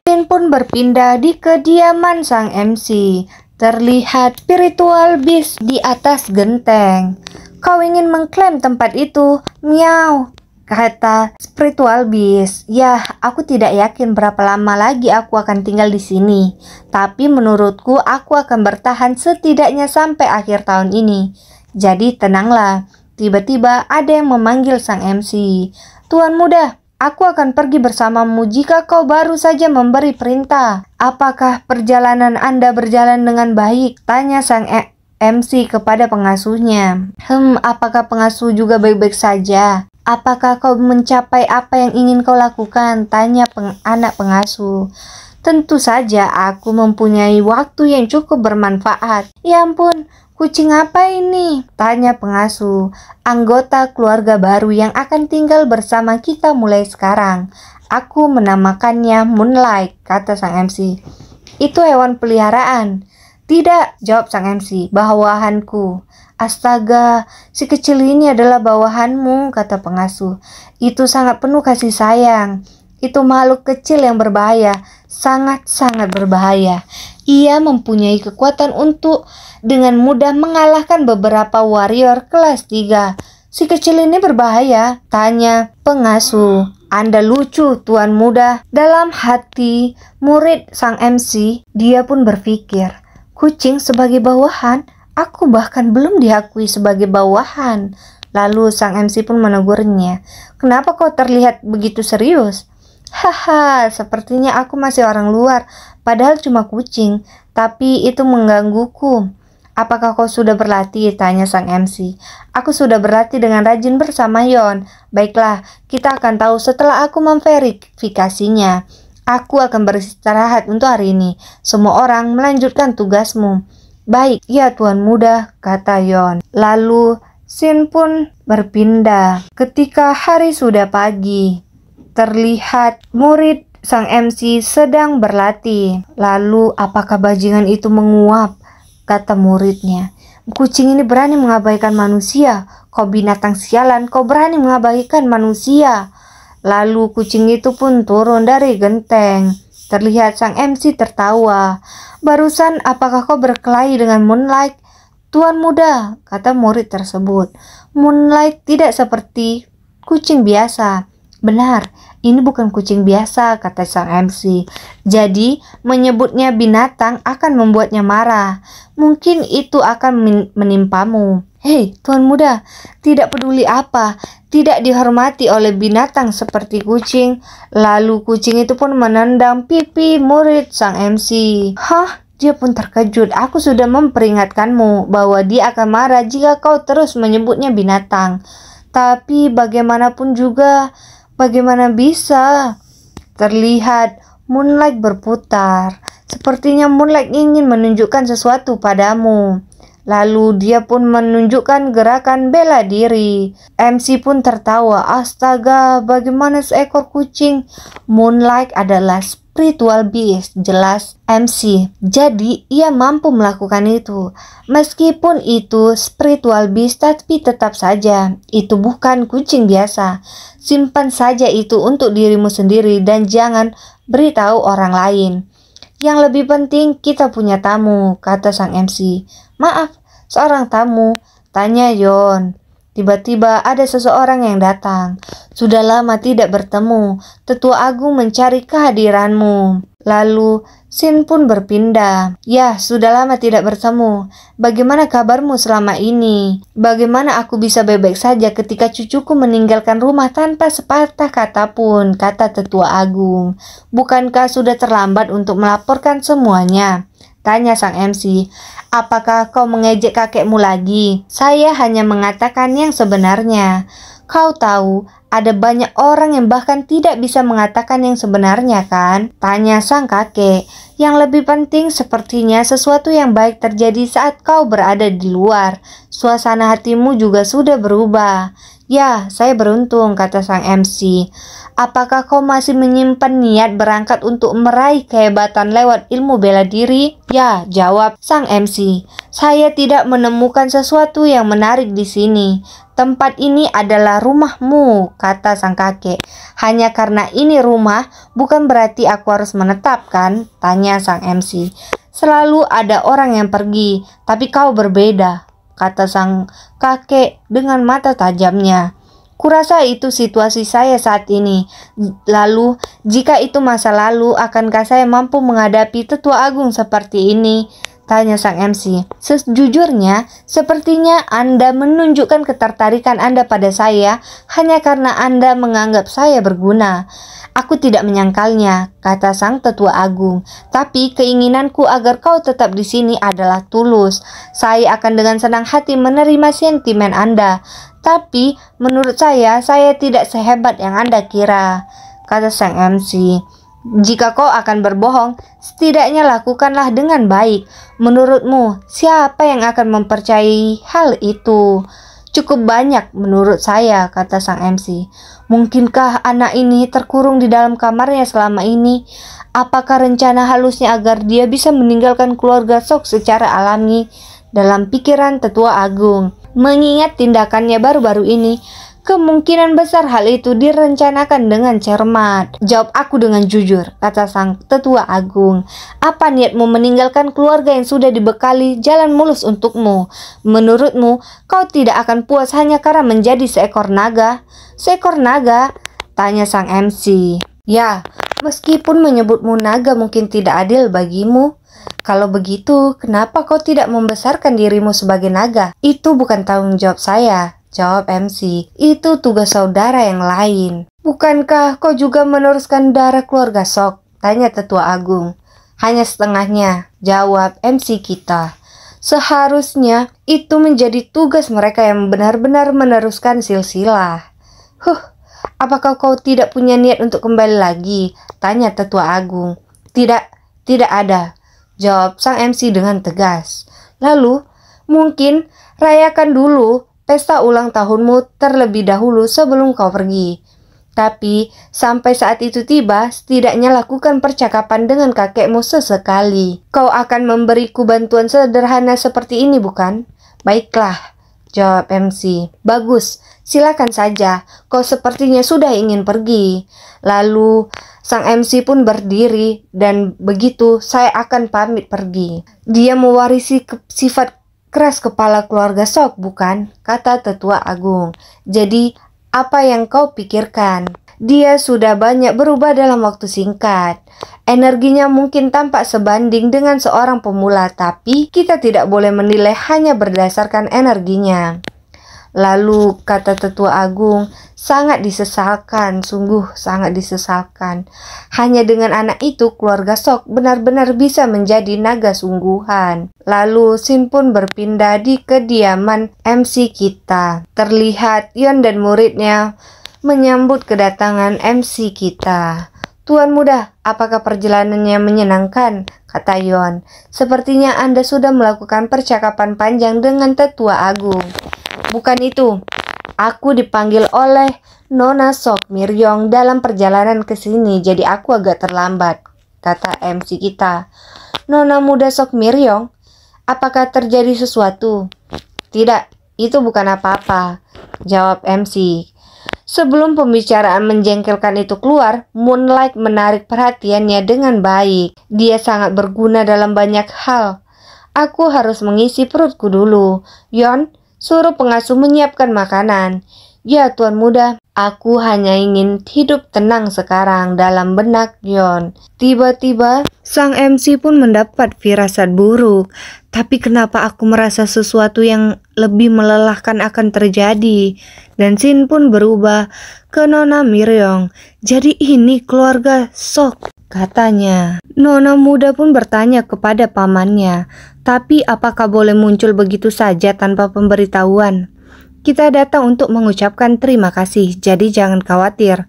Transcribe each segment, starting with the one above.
Scene pun berpindah di kediaman sang MC. Terlihat spiritual beast di atas genteng. Kau ingin mengklaim tempat itu? Miau, kata spiritual beast. Yah, aku tidak yakin berapa lama lagi aku akan tinggal di sini. Tapi menurutku aku akan bertahan setidaknya sampai akhir tahun ini. Jadi tenanglah. Tiba-tiba ada yang memanggil sang MC. Tuan muda, aku akan pergi bersamamu jika kau baru saja memberi perintah. Apakah perjalanan Anda berjalan dengan baik? Tanya sang MC kepada pengasuhnya. Apakah pengasuh juga baik-baik saja? Apakah kau mencapai apa yang ingin kau lakukan? Tanya anak pengasuh. Tentu saja aku mempunyai waktu yang cukup bermanfaat. Ya ampun, kucing apa ini? Tanya pengasuh. Anggota keluarga baru yang akan tinggal bersama kita mulai sekarang. Aku menamakannya Moonlight, kata sang MC. Itu hewan peliharaan. Tidak, jawab sang MC, bawahanku. Astaga, si kecil ini adalah bawahanmu, kata pengasuh. Itu sangat penuh kasih sayang. Itu makhluk kecil yang berbahaya, sangat-sangat berbahaya. Ia mempunyai kekuatan untuk dengan mudah mengalahkan beberapa warrior kelas 3. Si kecil ini berbahaya, tanya pengasuh. Anda lucu, tuan muda. Dalam hati murid sang MC, dia pun berpikir, kucing sebagai bawahan? Aku bahkan belum diakui sebagai bawahan. Lalu sang MC pun menegurnya. Kenapa kau terlihat begitu serius? Haha, sepertinya aku masih orang luar, padahal cuma kucing, tapi itu menggangguku. Apakah kau sudah berlatih? Tanya sang MC. Aku sudah berlatih dengan rajin bersama Yon. Baiklah, kita akan tahu setelah aku memverifikasinya. Aku akan beristirahat untuk hari ini. Semua orang melanjutkan tugasmu. Baik, ya tuan muda, kata Yon. Lalu scene pun berpindah. Ketika hari sudah pagi, terlihat murid sang MC sedang berlatih. Lalu apakah bajingan itu menguap? Kata muridnya. Kucing ini berani mengabaikan manusia. Kau binatang sialan, kau berani mengabaikan manusia. Lalu kucing itu pun turun dari genteng. Terlihat sang MC tertawa. Barusan apakah kau berkelahi dengan Moonlight? Tuan muda, kata murid tersebut. Moonlight tidak seperti kucing biasa. Benar, ini bukan kucing biasa, kata sang MC. Jadi, menyebutnya binatang akan membuatnya marah. Mungkin itu akan menimpamu. Hei, tuan muda, tidak peduli apa, tidak dihormati oleh binatang seperti kucing. Lalu kucing itu pun menendang pipi murid sang MC. Hah? Dia pun terkejut. Aku sudah memperingatkanmu bahwa dia akan marah jika kau terus menyebutnya binatang. Tapi bagaimanapun juga, bagaimana bisa? Terlihat Moonlight berputar. Sepertinya Moonlight ingin menunjukkan sesuatu padamu. Lalu dia pun menunjukkan gerakan bela diri. MC pun tertawa. Astaga, bagaimana seekor kucing? Moonlight adalah spiritual beast, jelas MC. Jadi ia mampu melakukan itu. Meskipun itu spiritual beast, tapi tetap saja itu bukan kucing biasa. Simpan saja itu untuk dirimu sendiri dan jangan beritahu orang lain. Yang lebih penting kita punya tamu, kata sang MC. Maaf, seorang tamu, tanya Yon. Tiba-tiba ada seseorang yang datang. Sudah lama tidak bertemu. Tetua Agung mencari kehadiranmu. Lalu scene pun berpindah. Ya, sudah lama tidak bertemu. Bagaimana kabarmu selama ini? Bagaimana aku bisa baik-baik saja ketika cucuku meninggalkan rumah tanpa sepatah kata pun, kata Tetua Agung. Bukankah sudah terlambat untuk melaporkan semuanya? Tanya sang MC. Apakah kau mengejek kakekmu lagi? Saya hanya mengatakan yang sebenarnya. Kau tahu, ada banyak orang yang bahkan tidak bisa mengatakan yang sebenarnya kan? Tanya sang kakek. Yang lebih penting sepertinya sesuatu yang baik terjadi saat kau berada di luar. Suasana hatimu juga sudah berubah. Ya, saya beruntung, kata sang MC. Apakah kau masih menyimpan niat berangkat untuk meraih kehebatan lewat ilmu bela diri? Ya, jawab sang MC. Saya tidak menemukan sesuatu yang menarik di sini. Tempat ini adalah rumahmu, kata sang kakek. Hanya karena ini rumah, bukan berarti aku harus menetap kan? Tanya sang MC. Selalu ada orang yang pergi, tapi kau berbeda, kata sang kakek dengan mata tajamnya. Kurasa itu situasi saya saat ini. Lalu, jika itu masa lalu, akankah saya mampu menghadapi tetua agung seperti ini? Tanya sang MC. Sejujurnya, sepertinya Anda menunjukkan ketertarikan Anda pada saya hanya karena Anda menganggap saya berguna. Aku tidak menyangkalnya, kata sang tetua agung. Tapi keinginanku agar kau tetap di sini adalah tulus. Saya akan dengan senang hati menerima sentimen Anda. Tapi menurut saya tidak sehebat yang Anda kira, kata sang MC. Jika kau akan berbohong, setidaknya lakukanlah dengan baik. Menurutmu, siapa yang akan mempercayai hal itu? Cukup banyak menurut saya, kata sang MC. Mungkinkah anak ini terkurung di dalam kamarnya selama ini? Apakah rencana halusnya agar dia bisa meninggalkan keluarga Sok secara alami? Dalam pikiran tetua agung, mengingat tindakannya baru-baru ini, kemungkinan besar hal itu direncanakan dengan cermat. Jawab aku dengan jujur, kata sang tetua agung. Apa niatmu meninggalkan keluarga yang sudah dibekali jalan mulus untukmu? Menurutmu, kau tidak akan puas hanya karena menjadi seekor naga? Seekor naga? Tanya sang MC. Ya, meskipun menyebutmu naga mungkin tidak adil bagimu. Kalau begitu, kenapa kau tidak membesarkan dirimu sebagai naga? Itu bukan tanggung jawab saya, jawab MC. Itu tugas saudara yang lain. Bukankah kau juga meneruskan darah keluarga Sok? Tanya tetua agung. Hanya setengahnya, jawab MC kita. Seharusnya itu menjadi tugas mereka yang benar-benar meneruskan silsilah. Apakah kau tidak punya niat untuk kembali lagi? Tanya tetua agung. Tidak ada, jawab sang MC dengan tegas. Lalu, mungkin rayakan dulu pesta ulang tahunmu terlebih dahulu sebelum kau pergi. Tapi, sampai saat itu tiba, setidaknya lakukan percakapan dengan kakekmu sesekali. Kau akan memberiku bantuan sederhana seperti ini, bukan? Baiklah, jawab MC. Bagus, silakan saja. Kau sepertinya sudah ingin pergi. Lalu, sang MC pun berdiri dan begitu saya akan pamit pergi. Dia mewarisi sifat keras kepala keluarga Sok, bukan? Kata tetua agung. Jadi, apa yang kau pikirkan? Dia sudah banyak berubah dalam waktu singkat. Energinya mungkin tampak sebanding dengan seorang pemula, tapi kita tidak boleh menilai hanya berdasarkan energinya. Lalu, kata tetua agung, sangat disesalkan, sungguh sangat disesalkan. Hanya dengan anak itu, keluarga Sok benar-benar bisa menjadi naga sungguhan. Lalu, Sin pun berpindah di kediaman MC kita. Terlihat Yon dan muridnya menyambut kedatangan MC kita. Tuan muda, apakah perjalanannya menyenangkan? Kata Yon. Sepertinya Anda sudah melakukan percakapan panjang dengan tetua agung. Bukan itu. Aku dipanggil oleh Nona Sok Miryong dalam perjalanan ke sini, jadi aku agak terlambat, kata MC kita. Nona muda Sok Miryong, apakah terjadi sesuatu? Tidak, itu bukan apa-apa, jawab MC. Sebelum pembicaraan menjengkelkan itu keluar, Moonlight menarik perhatiannya dengan baik. Dia sangat berguna dalam banyak hal. Aku harus mengisi perutku dulu. Yon, suruh pengasuh menyiapkan makanan. Ya, tuan muda. Aku hanya ingin hidup tenang sekarang, dalam benak Yon. Tiba-tiba, sang MC pun mendapat firasat buruk. Tapi kenapa aku merasa sesuatu yang lebih melelahkan akan terjadi? Dan Sin pun berubah ke Nona Miryong. Jadi ini keluarga Sok, katanya. Nona muda pun bertanya kepada pamannya. Tapi apakah boleh muncul begitu saja tanpa pemberitahuan? Kita datang untuk mengucapkan terima kasih, jadi jangan khawatir.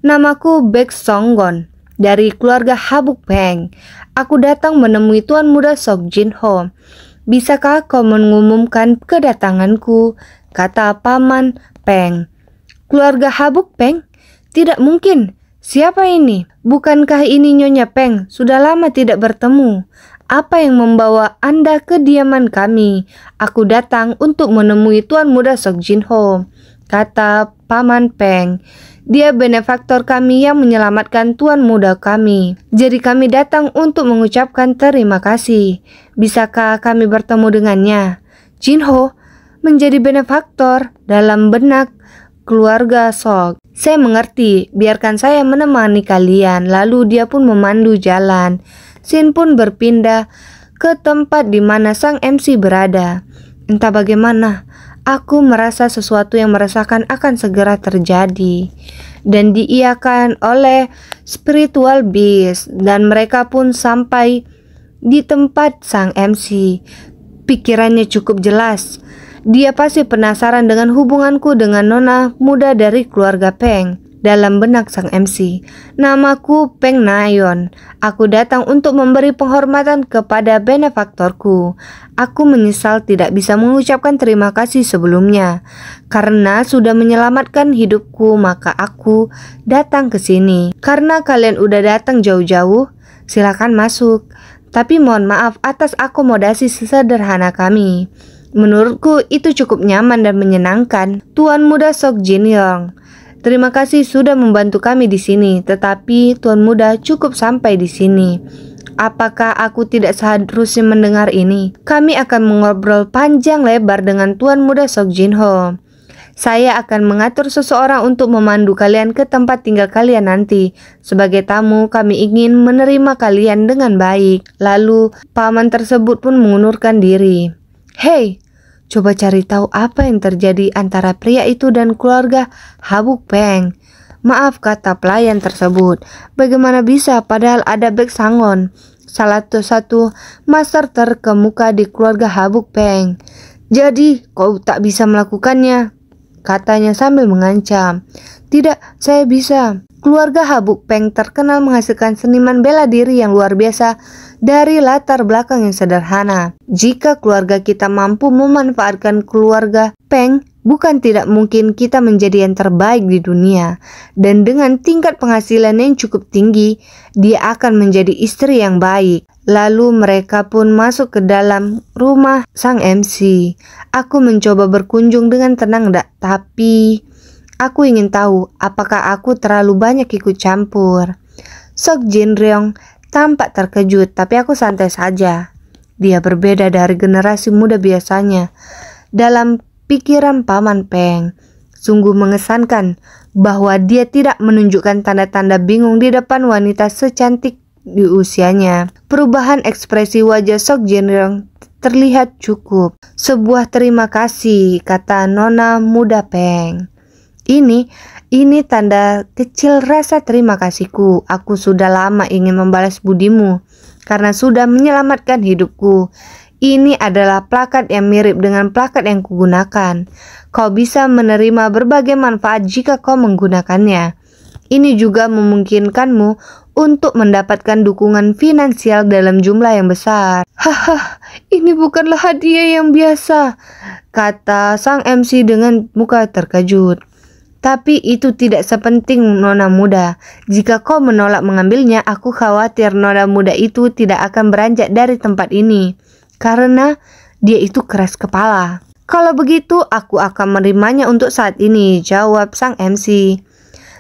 Namaku Baek Songgon, dari keluarga Habuk Peng. Aku datang menemui Tuan Muda Sok Jin Ho. Bisakah kau mengumumkan kedatanganku? Kata Paman Peng. Keluarga Habuk Peng? Tidak mungkin. Siapa ini? Bukankah ini Nyonya Peng? Sudah lama tidak bertemu. Apa yang membawa Anda ke kediaman kami? Aku datang untuk menemui Tuan Muda Sok Jin Ho, kata Paman Peng. Dia benefaktor kami yang menyelamatkan Tuan Muda kami. Jadi kami datang untuk mengucapkan terima kasih. Bisakah kami bertemu dengannya? Jin Ho menjadi benefaktor dalam benak keluarga Sok. Saya mengerti, biarkan saya menemani kalian. Lalu dia pun memandu jalan. Sin pun berpindah ke tempat di mana sang MC berada. Entah bagaimana, aku merasa sesuatu yang meresahkan akan segera terjadi. Dan diiakan oleh spiritual beast. Dan mereka pun sampai di tempat sang MC. Pikirannya cukup jelas. Dia pasti penasaran dengan hubunganku dengan nona muda dari keluarga Peng. Dalam benak sang MC, namaku Peng Nayon. Aku datang untuk memberi penghormatan kepada benefaktorku. Aku menyesal tidak bisa mengucapkan terima kasih sebelumnya. Karena sudah menyelamatkan hidupku, maka aku datang ke sini. Karena kalian udah datang jauh-jauh, silakan masuk. Tapi mohon maaf atas akomodasi sesederhana kami. Menurutku itu cukup nyaman dan menyenangkan. Tuan Muda Sok Jin Yong, terima kasih sudah membantu kami di sini, tetapi Tuan Muda cukup sampai di sini. Apakah aku tidak seharusnya mendengar ini? Kami akan mengobrol panjang lebar dengan Tuan Muda Sok Jin Ho. Saya akan mengatur seseorang untuk memandu kalian ke tempat tinggal kalian nanti. Sebagai tamu, kami ingin menerima kalian dengan baik. Lalu, paman tersebut pun mengundurkan diri. Hei, coba cari tahu apa yang terjadi antara pria itu dan keluarga Habuk Peng. Maaf, kata pelayan tersebut. Bagaimana bisa, padahal ada Bek Sangon, salah satu master terkemuka di keluarga Habuk Peng. Jadi, kau tak bisa melakukannya, katanya sambil mengancam. Tidak, saya bisa. Keluarga Habuk Peng terkenal menghasilkan seniman bela diri yang luar biasa dari latar belakang yang sederhana. Jika keluarga kita mampu memanfaatkan keluarga Peng, bukan tidak mungkin kita menjadi yang terbaik di dunia. Dan dengan tingkat penghasilan yang cukup tinggi, dia akan menjadi istri yang baik. Lalu mereka pun masuk ke dalam rumah sang MC. Aku mencoba berkunjung dengan tenang, tapi aku ingin tahu apakah aku terlalu banyak ikut campur. Sok Jin Ryong tampak terkejut, tapi aku santai saja. Dia berbeda dari generasi muda biasanya. Dalam pikiran Paman Peng, sungguh mengesankan bahwa dia tidak menunjukkan tanda-tanda bingung di depan wanita secantik di usianya. Perubahan ekspresi wajah Sok Jin Ryong terlihat cukup. Sebuah terima kasih, kata nona muda Peng. Ini tanda kecil rasa terima kasihku. Aku sudah lama ingin membalas budimu karena sudah menyelamatkan hidupku. Ini adalah plakat yang mirip dengan plakat yang kugunakan. Kau bisa menerima berbagai manfaat jika kau menggunakannya. Ini juga memungkinkanmu untuk mendapatkan dukungan finansial dalam jumlah yang besar. Haha, ini bukanlah hadiah yang biasa, kata sang MC dengan muka terkejut. Tapi itu tidak sepenting nona muda. Jika kau menolak mengambilnya, aku khawatir nona muda itu tidak akan beranjak dari tempat ini. Karena dia itu keras kepala. Kalau begitu, aku akan menerimanya untuk saat ini, jawab sang MC.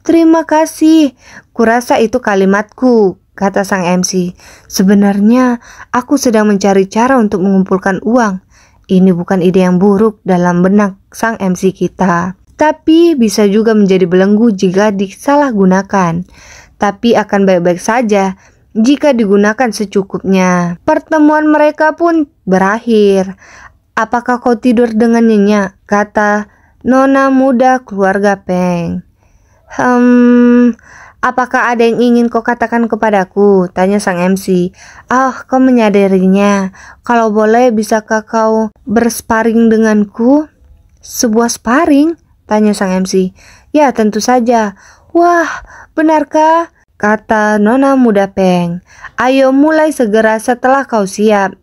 Terima kasih, kurasa itu kalimatku, kata sang MC. Sebenarnya, aku sedang mencari cara untuk mengumpulkan uang. Ini bukan ide yang buruk dalam benak sang MC kita. Tapi bisa juga menjadi belenggu jika disalahgunakan. Tapi akan baik-baik saja jika digunakan secukupnya. Pertemuan mereka pun berakhir. Apakah kau tidur dengan nyenyak? Kata nona muda keluarga Peng. Apakah ada yang ingin kau katakan kepadaku? Tanya sang MC. Kau menyadarinya. Kalau boleh, bisakah kau bersparing denganku? Sebuah sparring? Tanya sang MC. Ya, tentu saja. Wah, benarkah? Kata nona muda Peng. Ayo mulai segera setelah kau siap.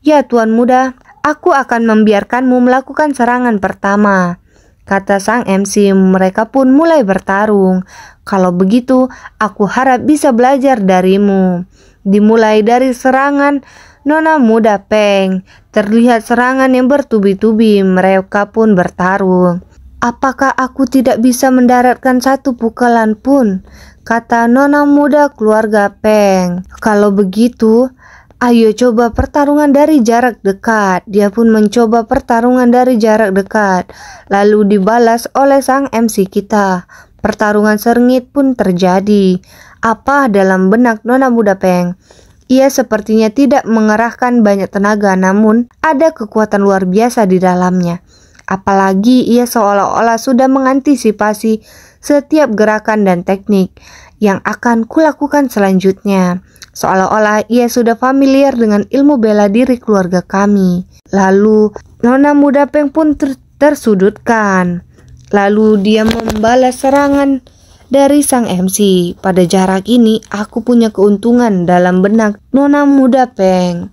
Ya, Tuan Muda, aku akan membiarkanmu melakukan serangan pertama, kata sang MC. Mereka pun mulai bertarung. Kalau begitu, aku harap bisa belajar darimu. Dimulai dari serangan Nona muda Peng. Terlihat serangan yang bertubi-tubi, mereka pun bertarung. "Apakah aku tidak bisa mendaratkan satu pukulan pun?" kata nona muda keluarga Peng. "Kalau begitu, ayo coba pertarungan dari jarak dekat." Dia pun mencoba pertarungan dari jarak dekat, lalu dibalas oleh sang MC kita. Pertarungan sengit pun terjadi. Apa dalam benak nona muda Peng? Ia sepertinya tidak mengerahkan banyak tenaga, namun ada kekuatan luar biasa di dalamnya. Apalagi ia seolah-olah sudah mengantisipasi setiap gerakan dan teknik yang akan kulakukan selanjutnya. Seolah-olah ia sudah familiar dengan ilmu bela diri keluarga kami. Lalu nona muda Peng pun tersudutkan. Lalu dia membalas serangan dari sang MC. Pada jarak ini aku punya keuntungan dalam benak nona muda Peng.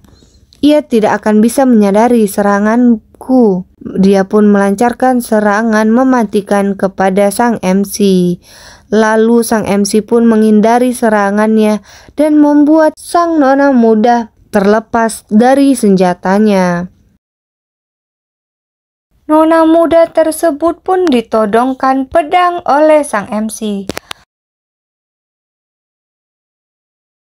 Ia tidak akan bisa menyadari seranganku. Dia pun melancarkan serangan mematikan kepada sang MC. Lalu sang MC pun menghindari serangannya dan membuat sang nona muda terlepas dari senjatanya. Nona muda tersebut pun ditodongkan pedang oleh sang MC.